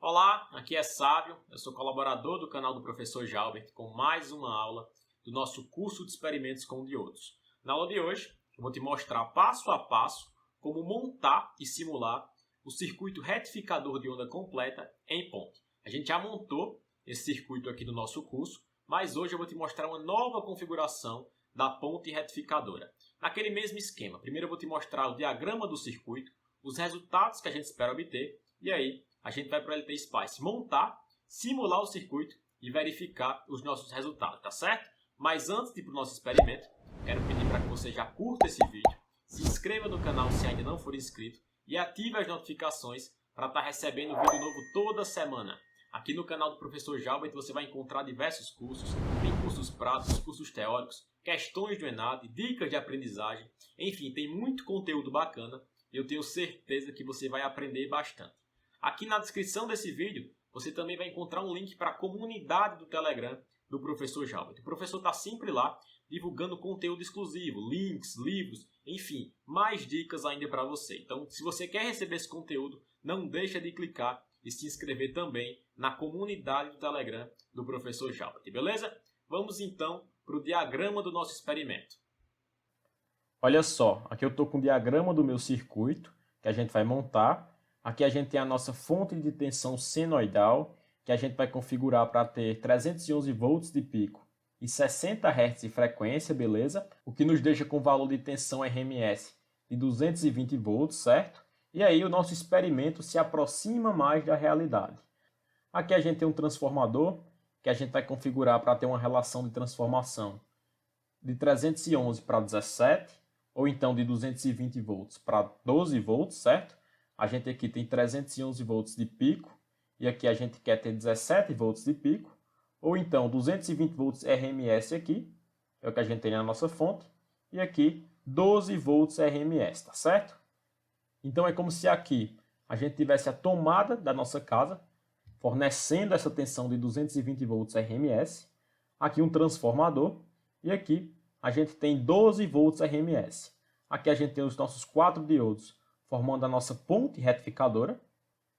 Olá, aqui é Sábio, eu sou colaborador do canal do professor Jalbert com mais uma aula do nosso curso de experimentos com diodos. Na aula de hoje, eu vou te mostrar passo a passo como montar e simular o circuito retificador de onda completa em ponte. A gente já montou esse circuito aqui no nosso curso, mas hoje eu vou te mostrar uma nova configuração da ponte retificadora. Naquele mesmo esquema, primeiro eu vou te mostrar o diagrama do circuito, os resultados que a gente espera obter e aí a gente vai para o LT Spice montar, simular o circuito e verificar os nossos resultados, tá certo? Mas antes de ir para o nosso experimento, quero pedir para que você já curta esse vídeo, se inscreva no canal se ainda não for inscrito e ative as notificações para estar recebendo vídeo novo toda semana. Aqui no canal do professor Jalbert você vai encontrar diversos cursos, tem cursos práticos, cursos teóricos, questões do ENAD, dicas de aprendizagem, enfim, tem muito conteúdo bacana e eu tenho certeza que você vai aprender bastante. Aqui na descrição desse vídeo, você também vai encontrar um link para a comunidade do Telegram do professor Jalbert. O professor está sempre lá, divulgando conteúdo exclusivo, links, livros, enfim, mais dicas ainda para você. Então, se você quer receber esse conteúdo, não deixa de clicar e se inscrever também na comunidade do Telegram do professor Jalbert, beleza? Vamos então para o diagrama do nosso experimento. Olha só, aqui eu estou com o diagrama do meu circuito, que a gente vai montar. Aqui a gente tem a nossa fonte de tensão senoidal, que a gente vai configurar para ter 311 volts de pico e 60 Hz de frequência, beleza? O que nos deixa com valor de tensão RMS de 220 volts, certo? E aí o nosso experimento se aproxima mais da realidade. Aqui a gente tem um transformador, que a gente vai configurar para ter uma relação de transformação de 311 para 17, ou então de 220 volts para 12 volts, certo? A gente aqui tem 311 volts de pico, e aqui a gente quer ter 17 volts de pico, ou então 220 volts RMS aqui, é o que a gente tem na nossa fonte, e aqui 12 volts RMS, tá certo? Então é como se aqui a gente tivesse a tomada da nossa casa, fornecendo essa tensão de 220 volts RMS, aqui um transformador, e aqui a gente tem 12 volts RMS. Aqui a gente tem os nossos 4 diodos, formando a nossa ponte retificadora.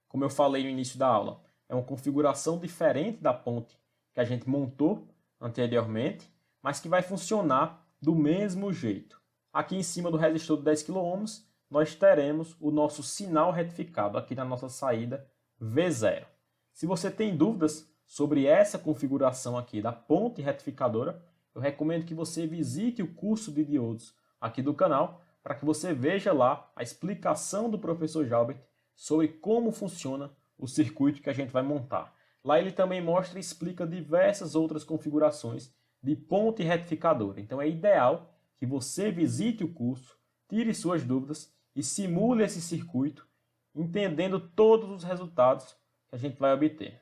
Como eu falei no início da aula, é uma configuração diferente da ponte que a gente montou anteriormente, mas que vai funcionar do mesmo jeito. Aqui em cima do resistor de 10 kΩ, nós teremos o nosso sinal retificado aqui na nossa saída V0. Se você tem dúvidas sobre essa configuração aqui da ponte retificadora, eu recomendo que você visite o curso de diodos aqui do canal para que você veja lá a explicação do professor Jalbert sobre como funciona o circuito que a gente vai montar. Lá ele também mostra e explica diversas outras configurações de ponte retificadora. Então é ideal que você visite o curso, tire suas dúvidas e simule esse circuito, entendendo todos os resultados que a gente vai obter.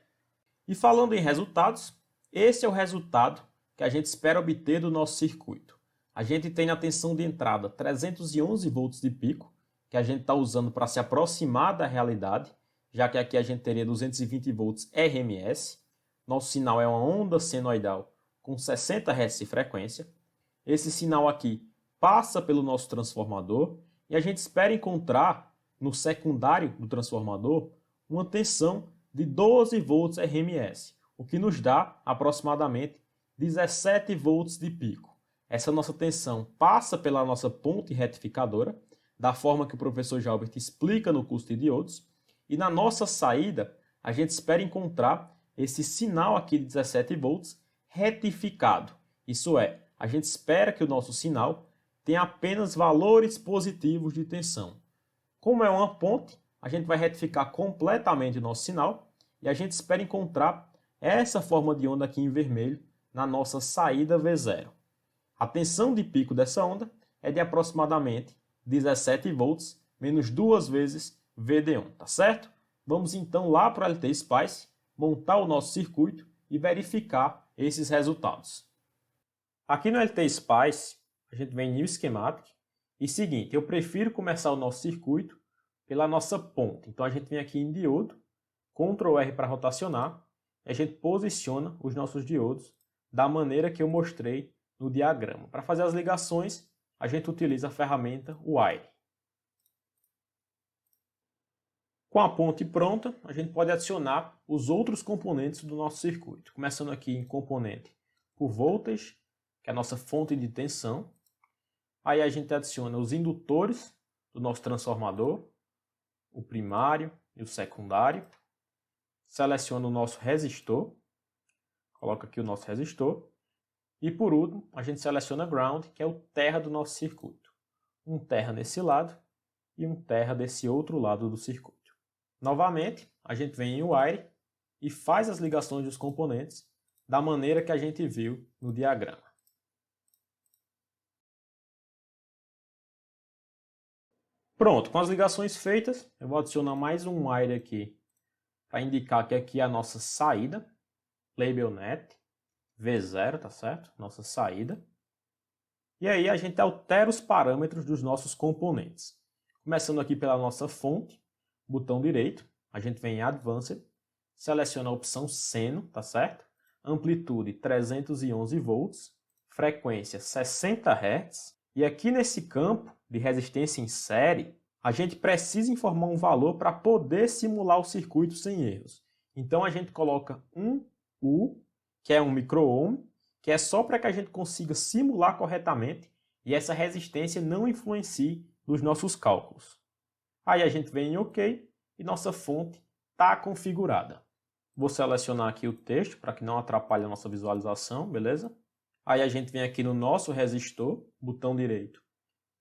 E falando em resultados, esse é o resultado que a gente espera obter do nosso circuito. A gente tem na tensão de entrada 311 volts de pico, que a gente está usando para se aproximar da realidade, já que aqui a gente teria 220 volts RMS. Nosso sinal é uma onda senoidal com 60 Hz de frequência. Esse sinal aqui passa pelo nosso transformador e a gente espera encontrar no secundário do transformador uma tensão de 12 volts RMS, o que nos dá aproximadamente 17 volts de pico. Essa nossa tensão passa pela nossa ponte retificadora, da forma que o professor Jalbert explica no curso de diodos, e na nossa saída a gente espera encontrar esse sinal aqui de 17 volts retificado. Isso é, a gente espera que o nosso sinal tenha apenas valores positivos de tensão. Como é uma ponte, a gente vai retificar completamente o nosso sinal e a gente espera encontrar essa forma de onda aqui em vermelho na nossa saída V0. A tensão de pico dessa onda é de aproximadamente 17 volts menos 2 vezes VD1, tá certo? Vamos então lá para o LT Spice, montar o nosso circuito e verificar esses resultados. Aqui no LT Spice, a gente vem em New Schematic e seguinte, eu prefiro começar o nosso circuito pela nossa ponte. Então a gente vem aqui em diodo, Ctrl R para rotacionar, e a gente posiciona os nossos diodos da maneira que eu mostrei no diagrama. Para fazer as ligações, a gente utiliza a ferramenta Wire. Com a ponte pronta, a gente pode adicionar os outros componentes do nosso circuito. Começando aqui em componente por voltage, que é a nossa fonte de tensão. Aí a gente adiciona os indutores do nosso transformador, o primário e o secundário. Seleciona o nosso resistor, coloca aqui o nosso resistor. E por último, a gente seleciona ground, que é o terra do nosso circuito. Um terra nesse lado e um terra desse outro lado do circuito. Novamente, a gente vem em wire e faz as ligações dos componentes da maneira que a gente viu no diagrama. Pronto, com as ligações feitas, eu vou adicionar mais um wire aqui para indicar que aqui é a nossa saída, label net, V0, tá certo? Nossa saída. E aí a gente altera os parâmetros dos nossos componentes. Começando aqui pela nossa fonte, botão direito, a gente vem em Advanced, seleciona a opção seno, tá certo? Amplitude 311 volts, frequência 60 Hz. E aqui nesse campo de resistência em série, a gente precisa informar um valor para poder simular o circuito sem erros. Então a gente coloca um U, que é um micro-ohm, que é só para que a gente consiga simular corretamente e essa resistência não influencie nos nossos cálculos. Aí a gente vem em OK e nossa fonte está configurada. Vou selecionar aqui o texto para que não atrapalhe a nossa visualização, beleza? Aí a gente vem aqui no nosso resistor, botão direito.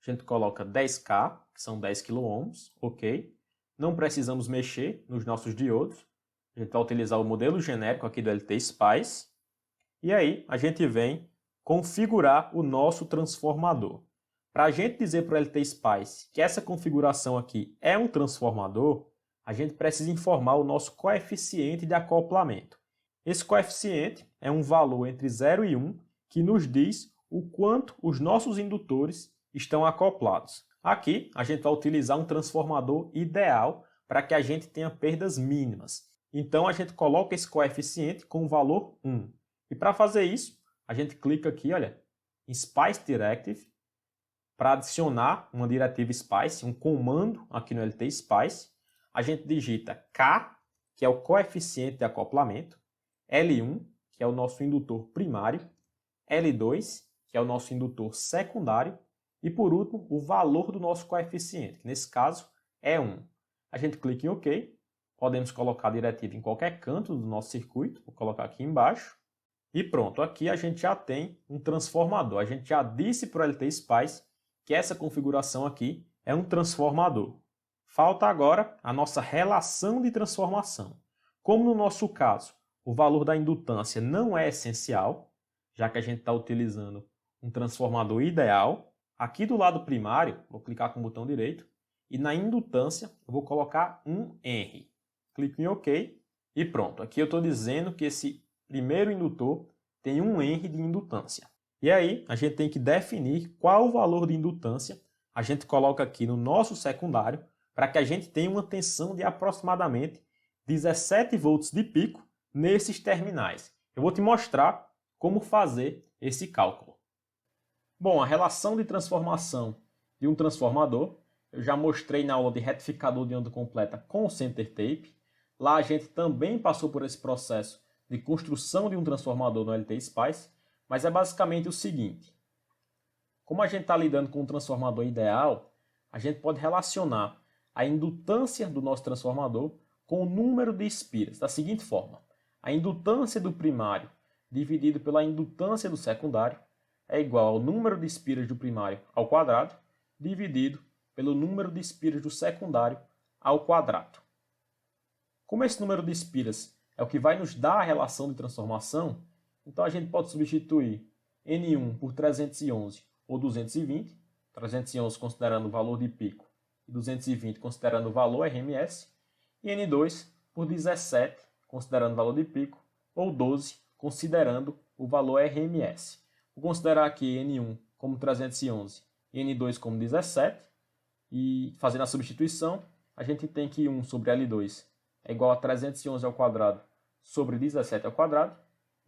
A gente coloca 10K, que são 10 kΩ, OK. Não precisamos mexer nos nossos diodos. A gente vai utilizar o modelo genérico aqui do LT Spice. E aí a gente vem configurar o nosso transformador. Para a gente dizer para o LT Spice que essa configuração aqui é um transformador, a gente precisa informar o nosso coeficiente de acoplamento. Esse coeficiente é um valor entre 0 e 1 que nos diz o quanto os nossos indutores estão acoplados. Aqui a gente vai utilizar um transformador ideal para que a gente tenha perdas mínimas. Então a gente coloca esse coeficiente com o valor 1. E para fazer isso, a gente clica aqui, olha, em Spice Directive, para adicionar uma diretiva Spice, um comando aqui no LT Spice. A gente digita K, que é o coeficiente de acoplamento, L1, que é o nosso indutor primário, L2, que é o nosso indutor secundário, e por último, o valor do nosso coeficiente, que nesse caso é 1. A gente clica em OK, podemos colocar a diretiva em qualquer canto do nosso circuito, vou colocar aqui embaixo, e pronto, aqui a gente já tem um transformador. A gente já disse para o LT Spice que essa configuração aqui é um transformador. Falta agora a nossa relação de transformação. Como no nosso caso, o valor da indutância não é essencial, já que a gente está utilizando um transformador ideal, aqui do lado primário, vou clicar com o botão direito, e na indutância eu vou colocar um R. Clico em OK e pronto. Aqui eu estou dizendo que esse primeiro indutor tem um Henry de indutância. E aí, a gente tem que definir qual o valor de indutância a gente coloca aqui no nosso secundário para que a gente tenha uma tensão de aproximadamente 17 volts de pico nesses terminais. Eu vou te mostrar como fazer esse cálculo. Bom, a relação de transformação de um transformador, eu já mostrei na aula de retificador de onda completa com o center tape. Lá a gente também passou por esse processo de construção de um transformador no LT Spice, mas é basicamente o seguinte. Como a gente está lidando com um transformador ideal, a gente pode relacionar a indutância do nosso transformador com o número de espiras, da seguinte forma. A indutância do primário dividido pela indutância do secundário é igual ao número de espiras do primário ao quadrado, dividido pelo número de espiras do secundário ao quadrado. Como esse número de espiras é o que vai nos dar a relação de transformação, então a gente pode substituir N1 por 311 ou 220, 311 considerando o valor de pico e 220 considerando o valor RMS, e N2 por 17, considerando o valor de pico, ou 12, considerando o valor RMS. Vou considerar aqui N1 como 311 e N2 como 17, e fazendo a substituição, a gente tem que 1 sobre L2 é igual a 311 ao quadrado sobre 17 ao quadrado,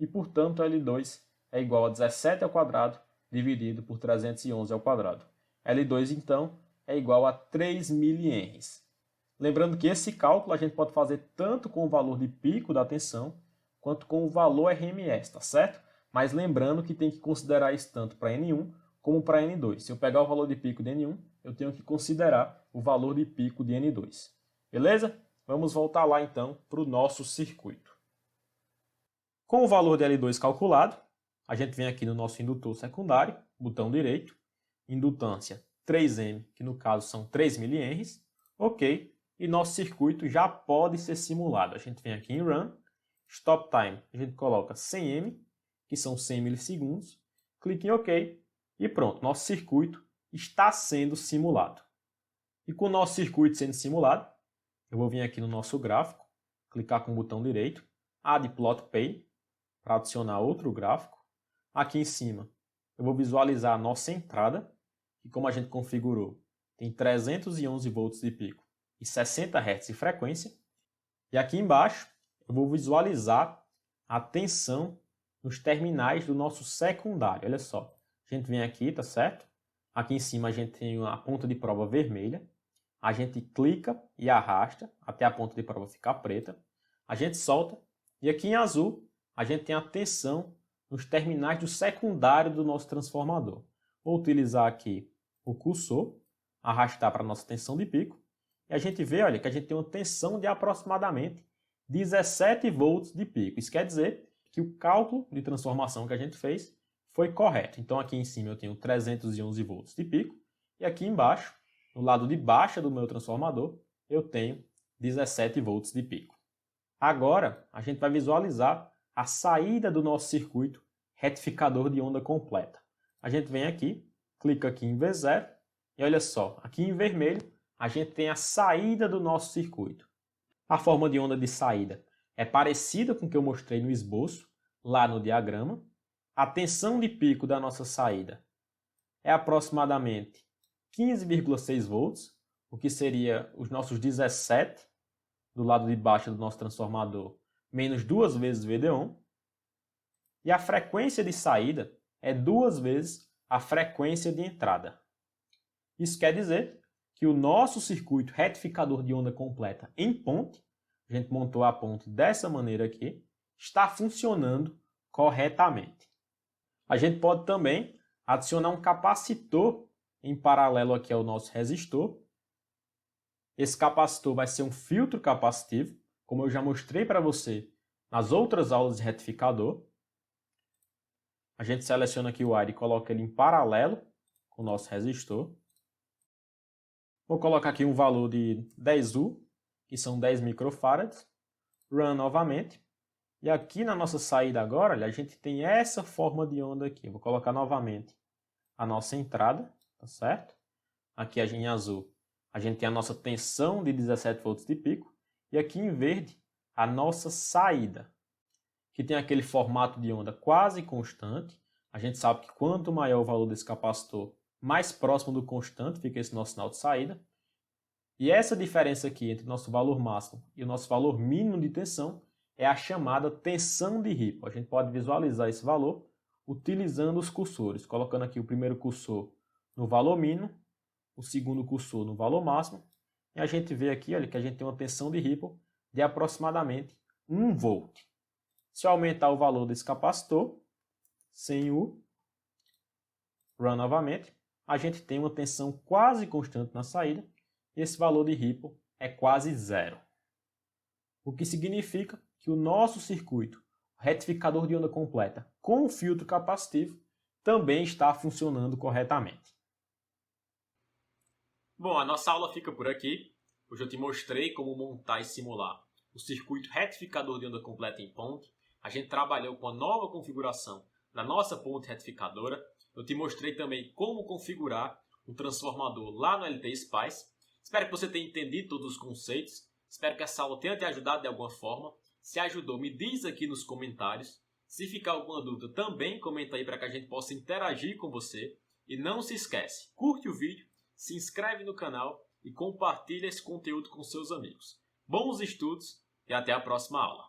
e, portanto, L2 é igual a 17 ao quadrado dividido por 311 ao quadrado. L2, então, é igual a 3 mH. Lembrando que esse cálculo a gente pode fazer tanto com o valor de pico da tensão, quanto com o valor RMS, tá certo? Mas lembrando que tem que considerar isso tanto para N1 como para N2. Se eu pegar o valor de pico de N1, eu tenho que considerar o valor de pico de N2. Beleza? Vamos voltar lá então para o nosso circuito. Com o valor de L2 calculado, a gente vem aqui no nosso indutor secundário, botão direito, indutância 3M, que no caso são 3 mH, ok, e nosso circuito já pode ser simulado. A gente vem aqui em Run, Stop Time, a gente coloca 100M, que são 100 milissegundos, clique em OK e pronto, nosso circuito está sendo simulado. E com o nosso circuito sendo simulado, eu vou vir aqui no nosso gráfico, clicar com o botão direito, Add Plot Pane, para adicionar outro gráfico. Aqui em cima, eu vou visualizar a nossa entrada, que como a gente configurou, tem 311 volts de pico e 60 Hz de frequência. E aqui embaixo, eu vou visualizar a tensão nos terminais do nosso secundário. Olha só, a gente vem aqui, tá certo? Aqui em cima a gente tem a ponta de prova vermelha. A gente clica e arrasta até a ponta de prova ficar preta. A gente solta e aqui em azul a gente tem a tensão nos terminais do secundário do nosso transformador. Vou utilizar aqui o cursor, arrastar para a nossa tensão de pico. E a gente vê, olha, que a gente tem uma tensão de aproximadamente 17 volts de pico. Isso quer dizer que o cálculo de transformação que a gente fez foi correto. Então aqui em cima eu tenho 311 volts de pico e aqui embaixo, no lado de baixo do meu transformador, eu tenho 17 volts de pico. Agora a gente vai visualizar a saída do nosso circuito retificador de onda completa. A gente vem aqui, clica aqui em V0 e olha só, aqui em vermelho a gente tem a saída do nosso circuito. A forma de onda de saída é parecida com o que eu mostrei no esboço, lá no diagrama. A tensão de pico da nossa saída é aproximadamente 15,6 volts, o que seria os nossos 17 do lado de baixo do nosso transformador, menos 2 vezes VD1. E a frequência de saída é 2 vezes a frequência de entrada. Isso quer dizer que o nosso circuito retificador de onda completa em ponte, a gente montou a ponte dessa maneira aqui, está funcionando corretamente. A gente pode também adicionar um capacitor em paralelo aqui ao nosso resistor. Esse capacitor vai ser um filtro capacitivo, como eu já mostrei para você nas outras aulas de retificador. A gente seleciona aqui o wire e coloca ele em paralelo com o nosso resistor. Vou colocar aqui um valor de 10U, que são 10 microfarads. Run novamente. E aqui na nossa saída agora, olha, a gente tem essa forma de onda aqui. Eu vou colocar novamente a nossa entrada, tá certo? Aqui em azul, a gente tem a nossa tensão de 17 volts de pico. E aqui em verde, a nossa saída, que tem aquele formato de onda quase constante. A gente sabe que quanto maior o valor desse capacitor, mais próximo do constante fica esse nosso sinal de saída. E essa diferença aqui entre o nosso valor máximo e o nosso valor mínimo de tensão é a chamada tensão de Ripple. A gente pode visualizar esse valor utilizando os cursores, colocando aqui o primeiro cursor no valor mínimo, o segundo cursor no valor máximo, e a gente vê aqui, olha, que a gente tem uma tensão de Ripple de aproximadamente 1 volt. Se eu aumentar o valor desse capacitor, sem o run novamente, a gente tem uma tensão quase constante na saída, e esse valor de Ripple é quase zero. O que significa que o nosso circuito, o retificador de onda completa com o filtro capacitivo, também está funcionando corretamente. Bom, a nossa aula fica por aqui. Hoje eu te mostrei como montar e simular o circuito retificador de onda completa em ponte. A gente trabalhou com a nova configuração da nossa ponte retificadora. Eu te mostrei também como configurar um transformador lá no LT Spice. Espero que você tenha entendido todos os conceitos. Espero que essa aula tenha te ajudado de alguma forma. Se ajudou, me diz aqui nos comentários. Se ficar alguma dúvida, também comenta aí para que a gente possa interagir com você. E não se esquece, curte o vídeo, se inscreve no canal e compartilha esse conteúdo com seus amigos. Bons estudos e até a próxima aula.